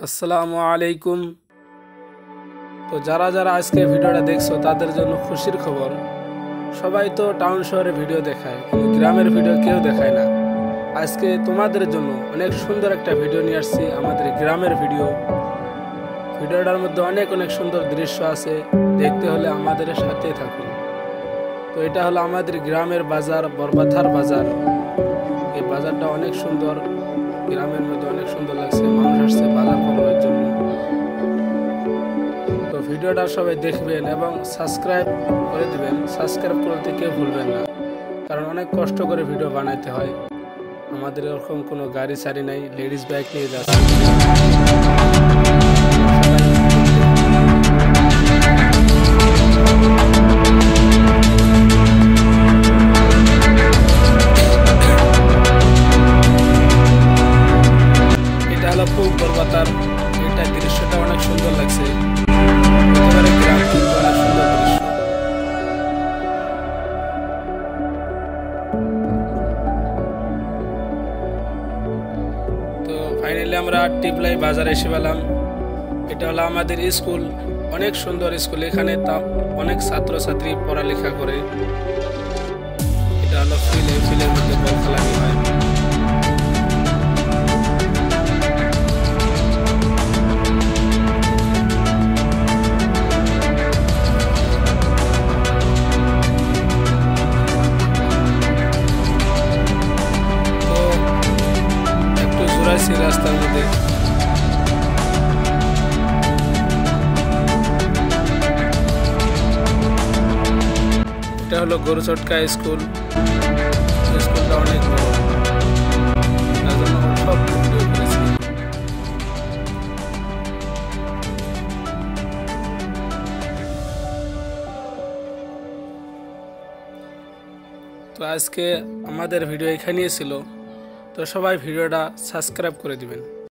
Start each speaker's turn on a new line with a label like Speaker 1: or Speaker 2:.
Speaker 1: আসসালামু আলাইকুম। তো যারা যারা আজকে ভিডিওটা দেখছো তাদের জন্য খুশির খবর। সবাই তো টাউন শহরে ভিডিও দেখায়, কিন্তু গ্রামের ভিডিও কেউ দেখায় না। আজকে তোমাদের জন্য অনেক সুন্দর একটা ভিডিও নিয়ে আসছি, আমাদের গ্রামের ভিডিও। ভিডিওটার মধ্যে অনেক অনেক সুন্দর দৃশ্য আছে, দেখতে হলে আমাদের সাথে থাকুন। তো এটা হলো আমাদের গ্রামের বাজার, বরবাথার বাজার। এই বাজারটা অনেক সুন্দর, গ্রামের মধ্যে অনেক সুন্দর লাগছে। মানুষ আসছে বাজার করার জন্য। তো ভিডিওটা সবাই দেখবেন এবং সাবস্ক্রাইব করে দিবেন। সাবস্ক্রাইব করতে কেউ ভুলবেন না, কারণ অনেক কষ্ট করে ভিডিও বানাইতে হয়। আমাদের এরকম কোনো গাড়ি সারি নাই, লেডিস বাইক নিয়ে যাচ্ছে। এটা হলো পূব বরবাতার। এটা দৃশ্যটা অনেক সুন্দর লাগছে। একেবারে গ্রাম কিন্তু অনেক সুন্দর দৃশ্য। তো ফাইনালি আমরা টিপলাই বাজারে এসে পেলাম। এটা হলো আমাদের স্কুল, অনেক সুন্দর স্কুল। এখানে অনেক ছাত্রছাত্রী পড়ালেখা করে। এটা হলো ফিলের মধ্যে বল খেলানো হয়। তো একটু জোরাইছি রাস্তার মধ্যে। এটা হলো গরুচটকা স্কুল। স্কুলটা অনেক বড়, তার জন্য আমরা সব ভিডিও করেছি। তো আজকে আমাদের ভিডিও এখানেই ছিল। তো সবাই ভিডিওটা সাবস্ক্রাইব করে দিবেন।